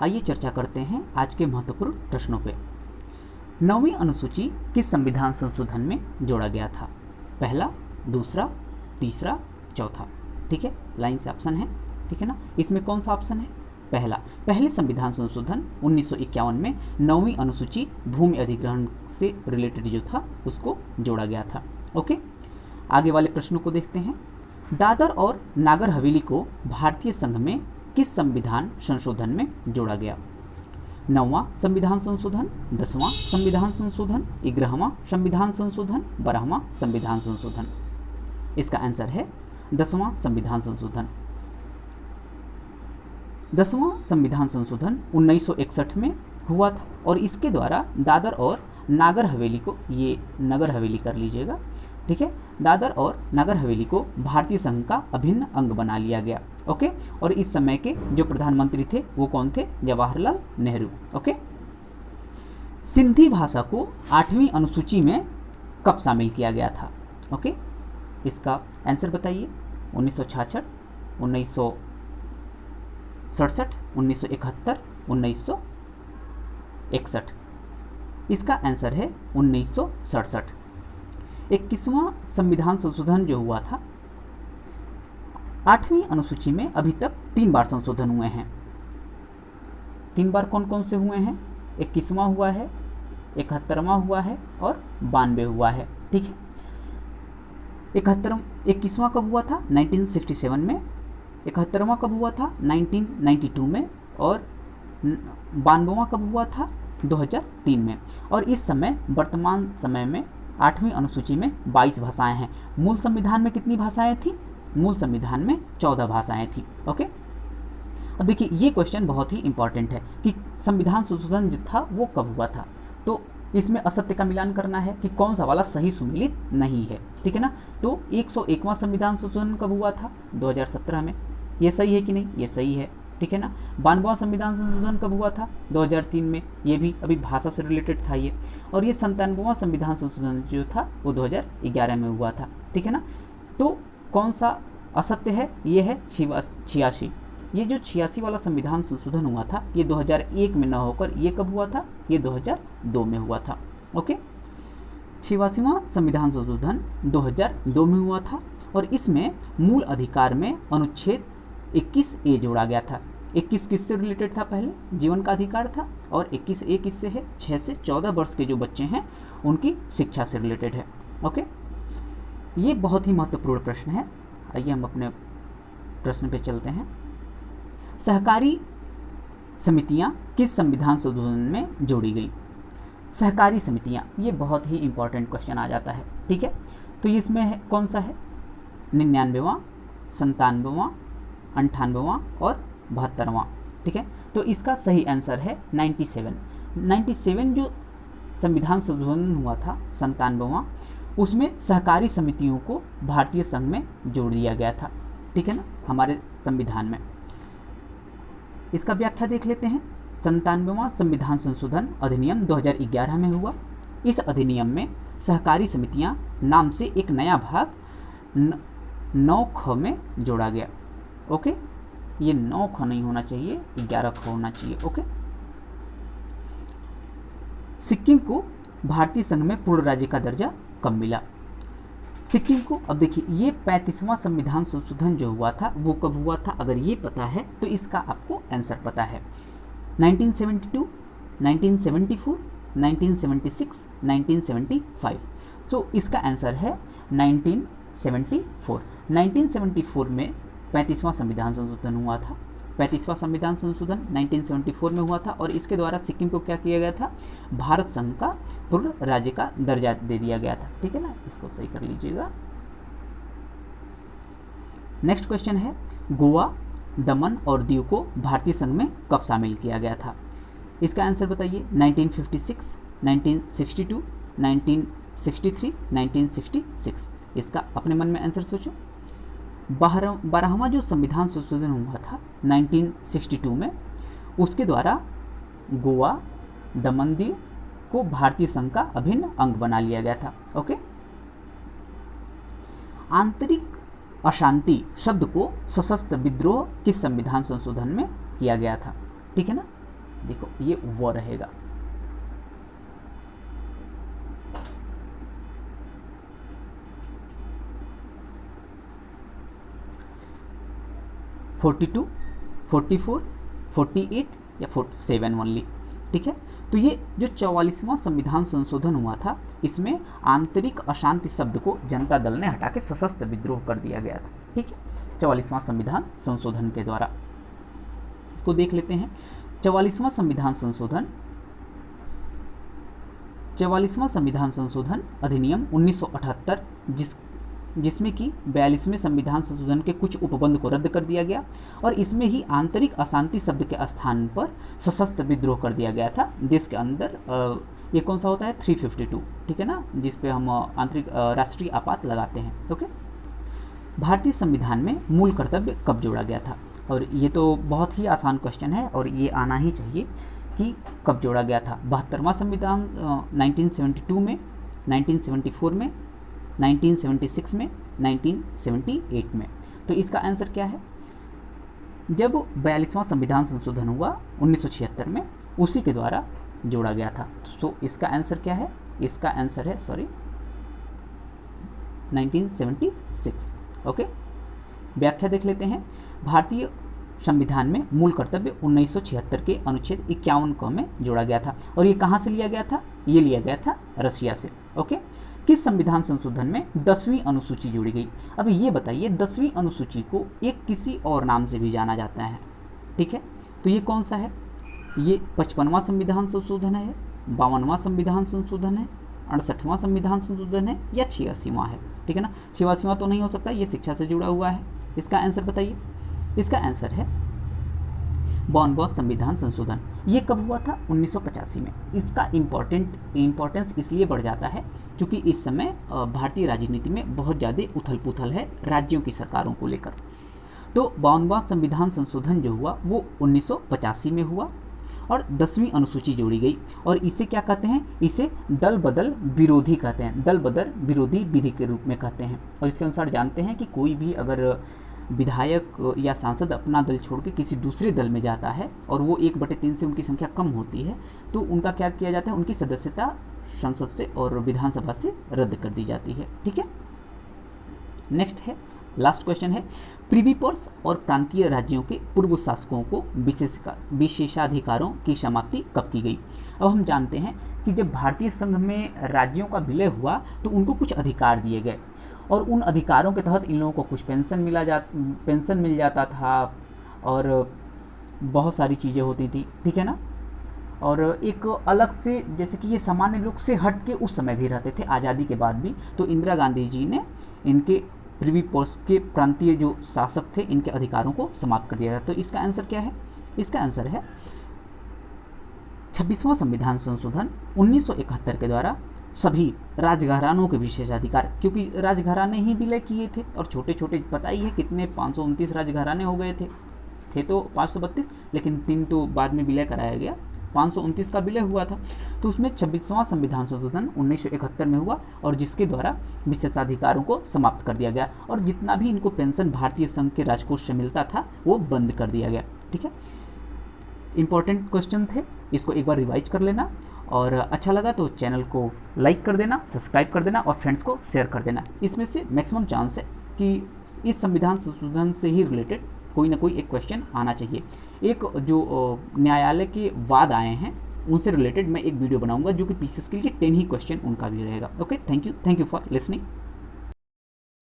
आइए चर्चा करते हैं आज के महत्वपूर्ण प्रश्नों पे। 9वीं अनुसूची किस संविधान संशोधन में जोड़ा गया था? पहला, दूसरा, तीसरा, चौथा। ठीक है, लाइन से ऑप्शन है, ठीक है ना। इसमें कौन सा ऑप्शन है? पहला। पहले संविधान संशोधन 1951 में 9वीं अनुसूची भूमि अधिग्रहण से रिलेटेड जो था उसको जोड़ा गया था। ओके, आगे वाले प्रश्नों को देखते हैं। दादर और नागर हवेली को भारतीय संघ में किस संविधान संशोधन में जोड़ा गया? 9वां संविधान संशोधन, 10वां संविधान संशोधन, 11वां संविधान संशोधन, 12वां संविधान संशोधन। इसका आंसर है 10वां संविधान संशोधन। 10वां संविधान संशोधन 1961 में हुआ था और इसके द्वारा दादर और नागर हवेली को, ये नगर हवेली कर लीजिएगा, ठीक है, दादर और नगर हवेली को भारतीय संघ का अभिन्न अंग बना लिया गया। ओके, और इस समय के जो प्रधानमंत्री थे वो कौन थे? जवाहरलाल नेहरू। ओके, सिंधी भाषा को 8वीं अनुसूची में कब शामिल किया गया था? ओके, इसका आंसर बताइए। 1966, 1967, 1971, 1961। इसका आंसर है 1967। 21वां संविधान संशोधन जो हुआ था, 8वीं अनुसूची में अभी तक 3 बार संशोधन हुए हैं। 3 बार कौन कौन से हुए हैं? 21वां हुआ है, 71वां हुआ है और 92 हुआ है। ठीक है, 21वां कब हुआ था? 1967 में। 71वां कब हुआ था? 1992 में। और 92वां कब हुआ था? 2003 में। और इस समय वर्तमान समय में 8वीं अनुसूची में 22 भाषाएं हैं। मूल संविधान में कितनी भाषाएं थी? मूल संविधान में 14 भाषाएं थी। ओके, अब देखिए ये क्वेश्चन बहुत ही इंपॉर्टेंट है कि संविधान संशोधन जो था वो कब हुआ था। तो इसमें असत्य का मिलान करना है कि कौन सा वाला सही सुमेलित नहीं है, ठीक है ना। तो 101वां संविधान संशोधन कब हुआ था? 2017 में। ये सही है कि नहीं? ये सही है, ठीक है ना। 92वां संविधान संशोधन कब हुआ था? 2003 में। ये भी अभी भाषा से रिलेटेड था ये। और ये 97वां संविधान संशोधन जो था वो 2011 में हुआ था, ठीक है ना। तो कौन सा असत्य है? ये है 86। ये जो 86 वाला संविधान संशोधन हुआ था ये 2001 में न होकर ये कब हुआ था? ये 2002 में हुआ था। ओके, 86वां संविधान संशोधन 2002 में हुआ था और इसमें मूल अधिकार में अनुच्छेद 21A जोड़ा गया था। 21 किससे रिलेटेड था? पहले जीवन का अधिकार था और 21A किससे है? 6 से 14 वर्ष के जो बच्चे हैं उनकी शिक्षा से रिलेटेड है। ओके, ये बहुत ही महत्वपूर्ण प्रश्न है। आइए हम अपने प्रश्न पे चलते हैं। सहकारी समितियां किस संविधान संशोधन में जोड़ी गई? सहकारी समितियां, ये बहुत ही इंपॉर्टेंट क्वेश्चन आ जाता है, ठीक है। तो इसमें है कौन सा है? 99वां, 97वां, 98वां और 72वां, ठीक है। तो इसका सही आंसर है 97। 97 जो संविधान संशोधन हुआ था 97वां, उसमें सहकारी समितियों को भारतीय संघ में जोड़ दिया गया था, ठीक है ना, हमारे संविधान में। इसका व्याख्या देख लेते हैं। 97वां संविधान संशोधन अधिनियम 2011 में हुआ। इस अधिनियम में सहकारी समितियां नाम से एक नया भाग 9ख में जोड़ा गया। ओके, ये 9ख नहीं होना चाहिए, 11ख होना चाहिए। ओके, सिक्किम को भारतीय संघ में पूर्ण राज्य का दर्जा कब मिला? सिक्किम को, अब देखिए ये 35वां संविधान संशोधन जो हुआ था वो कब हुआ था? अगर ये पता है तो इसका आपको आंसर पता है। 1972, 1974, 1976, 1975। तो इसका आंसर है 1974। 1974 में 35वां संविधान संशोधन हुआ था। 35वां संविधान संशोधन 1974 में हुआ था और इसके द्वारा सिक्किम को क्या किया गया था? भारत संघ का पूर्ण राज्य का दर्जा दे दिया गया था, ठीक है ना। इसको सही कर लीजिएगा। नेक्स्ट क्वेश्चन है, गोवा, दमन और दीव को भारतीय संघ में कब शामिल किया गया था? इसका आंसर बताइए। 1956, 1962, 1963, 1966। इसका अपने मन में आंसर सोचो। 12वां जो संविधान संशोधन हुआ था 1962 में, उसके द्वारा गोवा, दमन, दीव को भारतीय संघ का अभिन्न अंग बना लिया गया था। ओके, आंतरिक अशांति शब्द को सशस्त्र विद्रोह किस संविधान संशोधन में किया गया था? ठीक है ना, देखो ये वो रहेगा। फोर्टी टू, 44, 48 या 47 ओनली। ठीक है, तो ये जो 44वां संविधान संशोधन हुआ था, इसमें आंतरिक अशांति शब्द को जनता दल ने हटा के सशस्त्र विद्रोह कर दिया गया था। ठीक है, 44वां संविधान संशोधन के द्वारा। इसको देख लेते हैं। 44वां संविधान संशोधन, 44वां संविधान संशोधन अधिनियम 1978, जिसमें कि 42वें संविधान संशोधन के कुछ उपबंध को रद्द कर दिया गया और इसमें ही आंतरिक अशांति शब्द के स्थान पर सशस्त्र विद्रोह कर दिया गया था देश के अंदर। ये कौन सा होता है? 352, ठीक है ना, जिस पे हम आंतरिक राष्ट्रीय आपात लगाते हैं। ओके, भारतीय संविधान में मूल कर्तव्य कब जोड़ा गया था? और ये तो बहुत ही आसान क्वेश्चन है और ये आना ही चाहिए कि कब जोड़ा गया था। 72वां संविधान 1972 में, 1974 में, 1976 में, 1978 में। तो इसका आंसर क्या है? जब 42वां संविधान संशोधन हुआ 1976 में, उसी के द्वारा जोड़ा गया था। तो इसका आंसर क्या है? इसका आंसर है 1976। ओके, व्याख्या देख लेते हैं। भारतीय संविधान में मूल कर्तव्य 1976 के अनुच्छेद 51 क में जोड़ा गया था। और ये कहाँ से लिया गया था? ये लिया गया था रशिया से। ओके, किस संविधान संशोधन में 10वीं अनुसूची जोड़ी गई? अब ये बताइए, 10वीं अनुसूची को एक किसी और नाम से भी जाना जाता है। ठीक है, तो ये कौन सा है? ये 55वां संविधान संशोधन है, 52वां संविधान संशोधन है, 68वां संविधान संशोधन है या 86वां है? ठीक है ना, 86वां तो नहीं हो सकता, ये शिक्षा से जुड़ा हुआ है। इसका आंसर बताइए। इसका आंसर है 52वां संविधान संशोधन। ये कब हुआ था? 1985 में। इसका इम्पोर्टेंस इसलिए बढ़ जाता है क्योंकि इस समय भारतीय राजनीति में बहुत ज़्यादा उथल पुथल है राज्यों की सरकारों को लेकर। तो 52वां संविधान संशोधन जो हुआ वो 1985 में हुआ और 10वीं अनुसूची जोड़ी गई। और इसे क्या कहते हैं? इसे दल बदल विरोधी कहते हैं, दल बदल विरोधी विधि के रूप में कहते हैं। और इसके अनुसार जानते हैं कि कोई भी अगर विधायक या सांसद अपना दल छोड़ के किसी दूसरे दल में जाता है और वो 1/3 से उनकी संख्या कम होती है, तो उनका क्या किया जाता है? उनकी सदस्यता संसद से और विधानसभा से रद्द कर दी जाती है। ठीक है, नेक्स्ट है, लास्ट क्वेश्चन है, प्रिवी पर्स और प्रांतीय राज्यों के पूर्व शासकों को विशेषाधिकारों की समाप्ति कब की गई? अब हम जानते हैं कि जब भारतीय संघ में राज्यों का विलय हुआ तो उनको कुछ अधिकार दिए गए और उन अधिकारों के तहत इन लोगों को कुछ पेंशन मिल जाता था और बहुत सारी चीज़ें होती थी। ठीक है ना, और एक अलग से, जैसे कि ये सामान्य लोग से हट के उस समय भी रहते थे आज़ादी के बाद भी, तो इंदिरा गांधी जी ने इनके प्रिवी पर्स के प्रांतीय जो शासक थे इनके अधिकारों को समाप्त कर दिया गया। तो इसका आंसर क्या है? इसका आंसर है 26वां संविधान संशोधन 1971 के द्वारा सभी राजघरानों के विशेषाधिकार, क्योंकि राजघराने ही विलय किए थे और छोटे छोटे पता ही है कितने 529 राजघराने हो गए थे तो 532, लेकिन 3 तो बाद में विलय कराया गया, 529 का विलय हुआ था। तो उसमें 26वां संविधान संशोधन 1971 में हुआ और जिसके द्वारा विशेषाधिकारों को समाप्त कर दिया गया और जितना भी इनको पेंशन भारतीय संघ के राजकोष से मिलता था वो बंद कर दिया गया। ठीक है, इंपॉर्टेंट क्वेश्चन थे, इसको एक बार रिवाइज कर लेना और अच्छा लगा तो चैनल को लाइक कर देना, सब्सक्राइब कर देना और फ्रेंड्स को शेयर कर देना। इसमें से मैक्सिमम चांस है कि इस संविधान संशोधन से ही रिलेटेड कोई ना कोई एक क्वेश्चन आना चाहिए। एक जो न्यायालय के वाद आए हैं उनसे रिलेटेड मैं एक वीडियो बनाऊंगा जो कि पीसीएस के लिए 10 ही क्वेश्चन उनका भी रहेगा। Okay, thank you for listening.